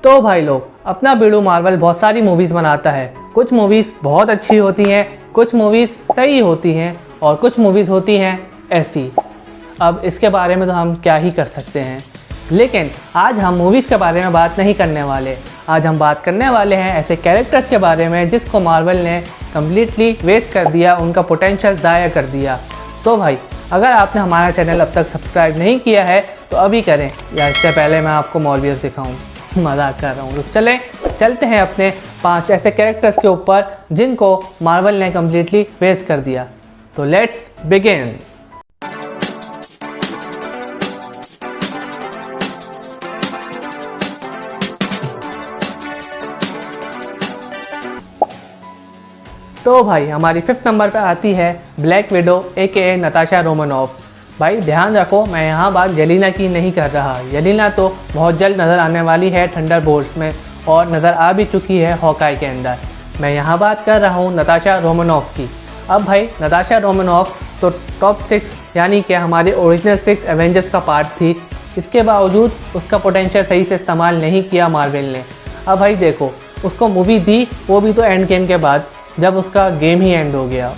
तो भाई लोग, अपना बीड़ू मार्वल बहुत सारी मूवीज़ बनाता है। कुछ मूवीज़ बहुत अच्छी होती हैं, कुछ मूवीज़ सही होती हैं और कुछ मूवीज़ होती हैं ऐसी। अब इसके बारे में तो हम क्या ही कर सकते हैं, लेकिन आज हम मूवीज़ के बारे में बात नहीं करने वाले। आज हम बात करने वाले हैं ऐसे कैरेक्टर्स के बारे में जिसको मार्वल ने कम्प्लीटली वेस्ट कर दिया, उनका पोटेंशियल ज़ाया कर दिया। तो भाई, अगर आपने हमारा चैनल अब तक सब्सक्राइब नहीं किया है तो अभी करें, या इससे पहले मैं आपको मॉर्बियस दिखाऊं। मजाक कर रहा हूँ। तो चलते हैं अपने 5 ऐसे कैरेक्टर्स के ऊपर जिनको मार्वल ने कम्प्लीटली वेस्ट कर दिया। तो लेट्स बिगिन। तो भाई, हमारी 5th नंबर पे आती है ब्लैक विडो AKA नताशा रोमानोफ। भाई ध्यान रखो, मैं यहाँ बात येलेना की नहीं कर रहा। येलेना तो बहुत जल्द नज़र आने वाली है थंडरबोल्ट्स में और नज़र आ भी चुकी है हॉकाई के अंदर। मैं यहाँ बात कर रहा हूँ नताशा रोमानोफ की। अब भाई, नताशा रोमानोफ तो टॉप 6 यानी कि हमारे ओरिजिनल 6 एवेंजर्स का पार्ट थी। इसके बावजूद उसका पोटेंशियल सही से इस्तेमाल नहीं किया मार्वल ने। अब भाई देखो, उसको मूवी दी, वो भी तो एंड गेम के बाद, जब उसका गेम ही एंड हो गया।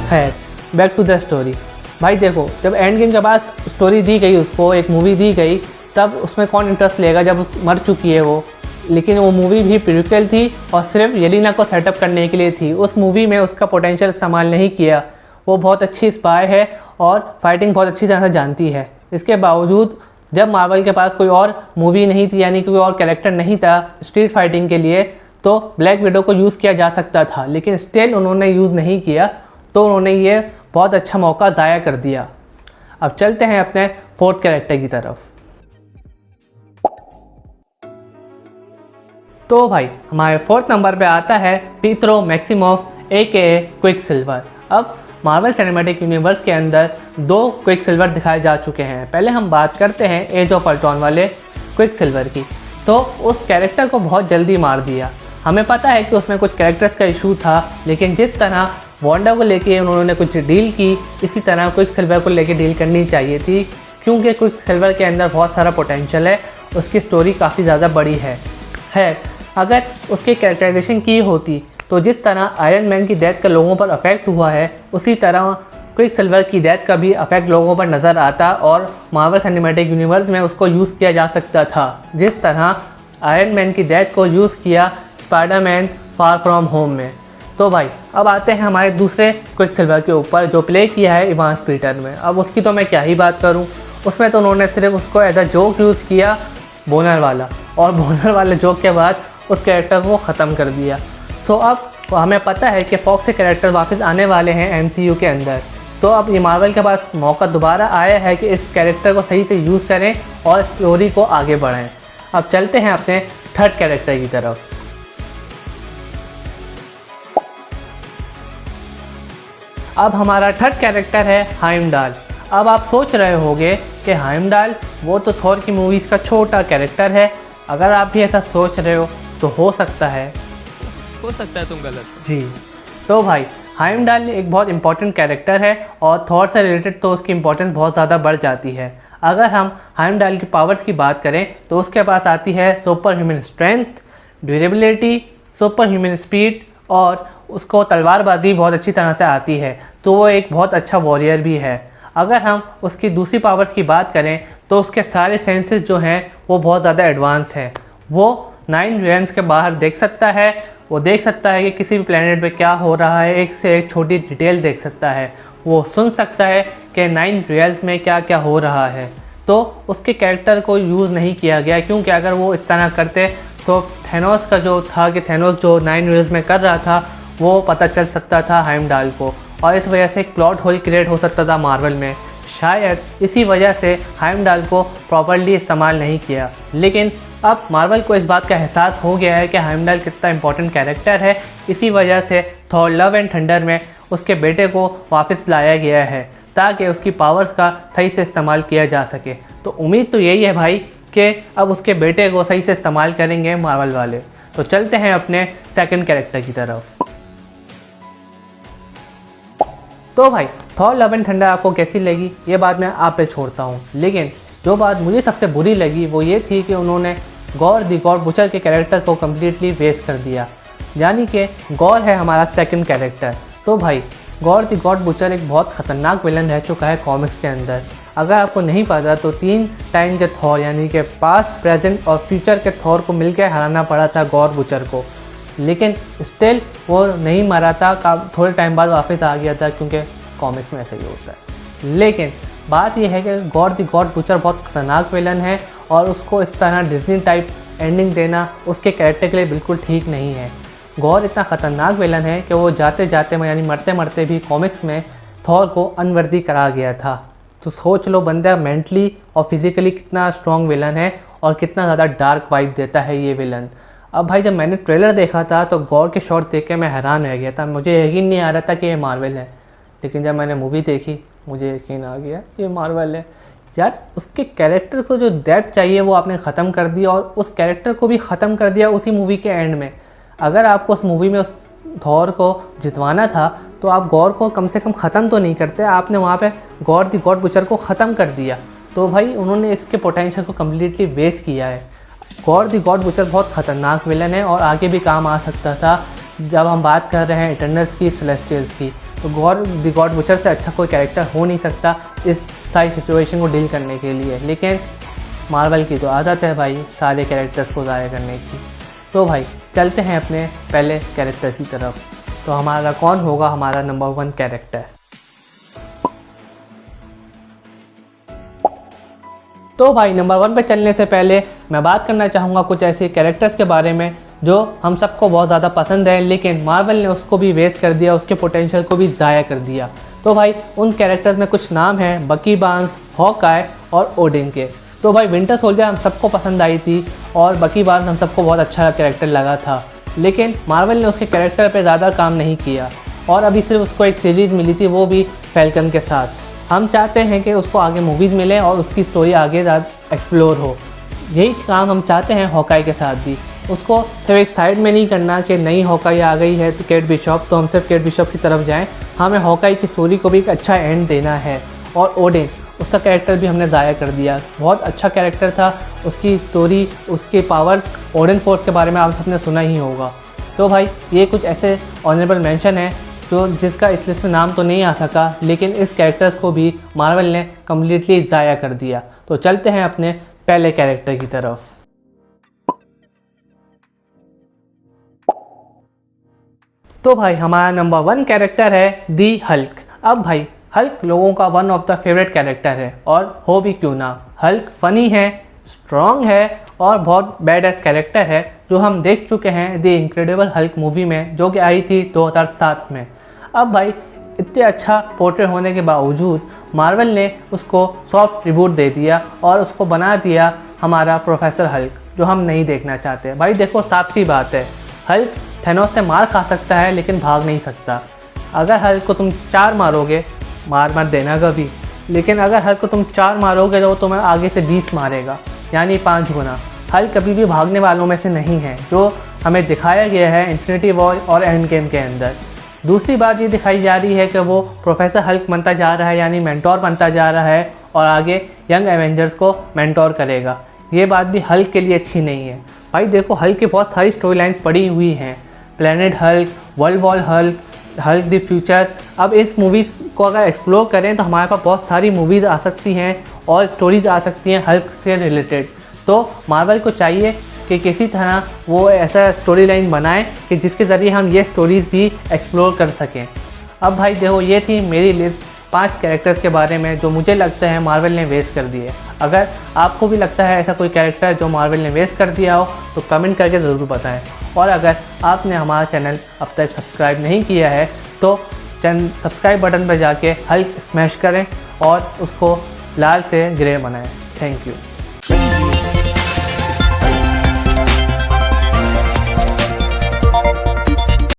खैर, बैक टू द स्टोरी। भाई देखो, जब एंड गेम के बाद स्टोरी दी गई, उसको एक मूवी दी गई, तब उसमें कौन इंटरेस्ट लेगा जब मर चुकी है वो। लेकिन वो मूवी भी प्रीक्वल थी और सिर्फ येलेना को सेटअप करने के लिए थी। उस मूवी में उसका पोटेंशियल इस्तेमाल नहीं किया। वो बहुत अच्छी स्पाई है और फाइटिंग बहुत अच्छी तरह से जानती है। इसके बावजूद जब मार्वल के पास कोई और मूवी नहीं थी, यानी कि कोई और कैरेक्टर नहीं था स्ट्रीट फाइटिंग के लिए, तो ब्लैक विडो को यूज़ किया जा सकता था, लेकिन स्टिल उन्होंने यूज़ नहीं किया। तो उन्होंने ये बहुत अच्छा मौका ज़ाया कर दिया। अब चलते हैं अपने 4th कैरेक्टर की तरफ। तो भाई, हमारे 4th नंबर पे आता है पीत्रो मैक्सिमोफ AKA क्विकसिल्वर। अब मार्वल सिनेमैटिक यूनिवर्स के अंदर 2 क्विकसिल्वर दिखाए जा चुके हैं। पहले हम बात करते हैं एज ऑफ अल्ट्रॉन वाले क्विकसिल्वर की। तो उस कैरेक्टर को बहुत जल्दी मार दिया। हमें पता है कि उसमें कुछ कैरेक्टर्स का इशू था, लेकिन जिस तरह वांडा को लेके उन्होंने कुछ डील की, इसी तरह क्विकसिल्वर को लेके डील करनी चाहिए थी, क्योंकि क्विकसिल्वर के अंदर बहुत सारा पोटेंशियल है। उसकी स्टोरी काफ़ी ज़्यादा बड़ी है। अगर उसकी कैरेक्टराइजेशन की होती तो जिस तरह आयरन मैन की डेथ का लोगों पर अफेक्ट हुआ है, उसी तरह क्विकसिल्वर की डेथ का भी अफेक्ट लोगों पर नज़र आता और मार्वल सिनेमैटिक यूनिवर्स में उसको यूज़ किया जा सकता था, जिस तरह आयरन मैन की डेथ को यूज़ किया स्पाइडरमैन फार फ्रॉम होम में। तो भाई, अब आते हैं हमारे दूसरे क्विकसिल्वर के ऊपर जो प्ले किया है इवांस पीटर में। अब उसकी तो मैं क्या ही बात करूं। उसमें तो उन्होंने सिर्फ उसको एज अ जोक यूज़ किया, बोनर वाला, और बोनर वाले जोक के बाद उस कैरेक्टर को ख़त्म कर दिया। सो अब हमें पता है कि फॉक्स के कैरेक्टर वापस आने वाले हैं MCU के अंदर। तो अब ये मार्वल के पास मौका दोबारा आया है कि इस कैरेक्टर को सही से यूज़ करें और स्टोरी को आगे बढ़ाएं। अब चलते हैं अपने 3rd कैरेक्टर की तरफ। अब हमारा 3rd कैरेक्टर है हाइमडाल। अब आप सोच रहे होंगे कि हाइमडाल वो तो थॉर की मूवीज़ का छोटा कैरेक्टर है। अगर आप भी ऐसा सोच रहे हो तो हो सकता है तुम गलत जी। तो भाई, हाइमडाल एक बहुत इंपॉर्टेंट कैरेक्टर है और थॉर से रिलेटेड तो उसकी इंपॉर्टेंस बहुत ज़्यादा बढ़ जाती है। अगर हम हाइमडाल की पावर्स की बात करें तो उसके पास आती है super human strength, durability, super human speed और उसको तलवारबाजी बहुत अच्छी तरह से आती है। तो वो एक बहुत अच्छा वॉरियर भी है। अगर हम उसकी दूसरी पावर्स की बात करें तो उसके सारे सेंसेस जो हैं वो बहुत ज़्यादा एडवांस हैं। वो 9 रेम्स के बाहर देख सकता है। वो देख सकता है कि किसी भी प्लेनेट पे क्या हो रहा है, एक से एक छोटी डिटेल देख सकता है। वो सुन सकता है कि 9 रियल्स में क्या क्या हो रहा है। तो उसके कैरेक्टर को यूज़ नहीं किया गया, क्योंकि अगर वो इस तरह करते तो थैनोस का जो था कि थैनोस जो 9 रियल्स में कर रहा था वो पता चल सकता था हाइमडाल को, और इस वजह से एक प्लॉट होल क्रिएट हो सकता था मार्वल में। शायद इसी वजह से हाइमडाल को प्रॉपर्ली इस्तेमाल नहीं किया। लेकिन अब मार्वल को इस बात का एहसास हो गया है कि हाइमडाल कितना इंपॉर्टेंट कैरेक्टर है। इसी वजह से थॉर लव एंड थंडर में उसके बेटे को वापस लाया गया है ताकि उसकी पावर्स का सही से इस्तेमाल किया जा सके। तो उम्मीद तो यही है भाई कि अब उसके बेटे को सही से इस्तेमाल करेंगे मार्वल वाले। तो चलते हैं अपने 2nd कैरेक्टर की तरफ। तो भाई, थॉर लव एंड थंडर आपको कैसी लगी ये बात मैं आप पे छोड़ता हूँ, लेकिन जो बात मुझे सबसे बुरी लगी वो ये थी कि उन्होंने गॉर द गॉड बुचर के कैरेक्टर को कम्प्लीटली वेस्ट कर दिया। यानी कि गॉर है हमारा सेकंड कैरेक्टर। तो भाई गॉर द गॉड बुचर एक बहुत ख़तरनाक विलन रह चुका है कॉमिक्स के अंदर। अगर आपको नहीं पता तो 3 टाइम के थॉर यानी कि पास्ट, प्रेजेंट और फ्यूचर के थॉर को मिलकर हराना पड़ा था गॉर बुचर को, लेकिन स्टिल वो नहीं मरा था, थोड़े टाइम बाद वापस आ गया था, क्योंकि कॉमिक्स में ऐसा ही होता है। लेकिन बात यह है कि गॉर द गॉड बुचर बहुत ख़तरनाक विलन है और उसको इस तरह डिज्नी टाइप एंडिंग देना उसके कैरेक्टर के लिए बिल्कुल ठीक नहीं है। गॉर इतना ख़तरनाक विलन है कि वो जाते जाते यानी मरते मरते भी कॉमिक्स में थॉर को अनवर्दी करा गया था। तो सोच लो बंदा मेंटली और फिज़िकली कितना स्ट्रॉन्ग विलन है और कितना ज़्यादा डार्क वाइब देता है ये विलन। अब भाई जब मैंने ट्रेलर देखा था तो गॉर के शॉट देख के मैं हैरान रह गया था, मुझे यकीन नहीं आ रहा था कि ये मार्वल है। लेकिन जब मैंने मूवी देखी मुझे यकीन आ गया ये मार्वल है। यार उसके कैरेक्टर को जो डेप्थ चाहिए वो आपने ख़त्म कर दिया और उस कैरेक्टर को भी ख़त्म कर दिया उसी मूवी के एंड में। अगर आपको उस मूवी में उस थॉर को जितवाना था तो आप गॉर को कम से कम ख़त्म तो नहीं करते, आपने वहाँ पे गॉर द गॉड बुचर को ख़त्म कर दिया। तो भाई उन्होंने इसके पोटेंशियल को कम्प्लीटली वेस्ट किया है। गॉर द गॉड बुचर बहुत ख़तरनाक विलन है और आगे भी काम आ सकता था। जब हम बात कर रहे हैं इटर्नल्स की, सेलेस्टियल्स की, तो गॉर द गॉड बुचर से अच्छा कोई कैरेक्टर हो नहीं सकता इस सारी सिचुएशन को डील करने के लिए। लेकिन मार्वल की तो आदत है भाई सारे कैरेक्टर्स को ज़ाया करने की। तो भाई चलते हैं अपने पहले कैरेक्टर की तरफ। तो हमारा कौन होगा हमारा नंबर 1 कैरेक्टर? तो भाई नंबर 1 पे चलने से पहले मैं बात करना चाहूँगा कुछ ऐसे कैरेक्टर्स के बारे में जो हम सबको बहुत ज़्यादा पसंद है, लेकिन मार्वल ने उसको भी वेस्ट कर दिया, उसके पोटेंशियल को भी ज़ाया कर दिया। तो भाई उन कैरेक्टर्स में कुछ नाम हैं बकी बार्न्स, हॉकाई और ओडिन के। तो भाई विंटर सोल्जर हम सबको पसंद आई थी और बकी बार्न्स हम सबको बहुत अच्छा कैरेक्टर लगा था, लेकिन मार्वल ने उसके कैरेक्टर पे ज़्यादा काम नहीं किया और अभी सिर्फ उसको एक सीरीज़ मिली थी, वो भी फैल्कन के साथ। हम चाहते हैं कि उसको आगे मूवीज़ मिले और उसकी स्टोरी आगे एक्सप्लोर हो। यही काम हम चाहते हैं हॉकाई के साथ भी। उसको सिर्फ एक साइड में नहीं करना कि नई हॉकाई आ गई है तो केट बिशॉप, तो हम सिर्फ केट बिशॉप की तरफ जाएं। हमें हॉकाई की स्टोरी को भी एक अच्छा एंड देना है। और ओडिन उसका कैरेक्टर भी हमने ज़ाया कर दिया, बहुत अच्छा कैरेक्टर था, उसकी स्टोरी, उसके पावर्स, ओडिन फोर्स के बारे में आप सबने सुना ही होगा। तो भाई ये कुछ ऐसे ऑनरेबल मेंशन है जो जिसका इस लिस्ट में नाम तो नहीं आ सका, लेकिन इस कैरेक्टर्स को भी मार्वल ने कम्प्लीटली ज़ाया कर दिया। तो चलते हैं अपने पहले कैरेक्टर की तरफ। तो भाई हमारा नंबर 1 कैरेक्टर है दी हल्क। अब भाई हल्क लोगों का one of the favourite character है और हो भी क्यों ना। हल्क फनी है, स्ट्रॉन्ग है और बहुत बैड एस कैरेक्टर है जो हम देख चुके हैं द इनक्रेडिबल हल्क मूवी में, जो कि आई थी 2007 में। अब भाई इतने अच्छा पोर्ट्रेट होने के बावजूद मार्वल ने उसको सॉफ्ट रिबूट दे दिया और उसको बना दिया हमारा प्रोफेसर हल्क, जो हम नहीं देखना चाहते। भाई देखो साफ सी बात है, हल्क थैनोस से मार खा सकता है लेकिन भाग नहीं सकता। अगर हल्क को तुम 4 मारोगे, मार मत देना कभी, लेकिन अगर हल्क को तुम 4 मारोगे तो तुम्हें आगे से 20 मारेगा, यानी 5 गुना। हल्क कभी भी भागने वालों में से नहीं है, जो हमें दिखाया गया है इन्फिनिटी वॉर और एंड गेम के अंदर। दूसरी बात ये दिखाई जा रही है कि वो प्रोफेसर हल्क बनता जा रहा है, यानी मेंटोर बनता जा रहा है और आगे यंग एवेंजर्स को मेंटोर करेगा। ये बात भी हल्क के लिए अच्छी नहीं है। भाई देखो हल्क की बहुत सारी स्टोरी लाइन्स पड़ी हुई हैं, planet Hulk, world war Hulk, Hulk the future. अब इस मूवीज़ को अगर एक्सप्लोर करें तो हमारे पास बहुत सारी मूवीज़ आ सकती हैं और स्टोरीज़ आ सकती हैं हल्क से रिलेटेड। तो मार्वल को चाहिए कि किसी तरह वो ऐसा स्टोरी लाइन बनाए कि जिसके ज़रिए हम ये स्टोरीज़ भी एक्सप्लोर कर सकें। अब भाई देखो ये थी मेरी लिस्ट 5 कैरेक्टर्स के बारे में जो मुझे लगता है मार्वल ने वेस्ट कर दिए। अगर आपको भी लगता है ऐसा कोई कैरेक्टर जो मार्वल ने वेस्ट कर दिया हो तो कमेंट करके ज़रूर बताएं। और अगर आपने हमारा चैनल अब तक सब्सक्राइब नहीं किया है तो सब्सक्राइब बटन पर जाके हल्क स्मैश करें और उसको लाल से ग्रे बनाएं। Thank you.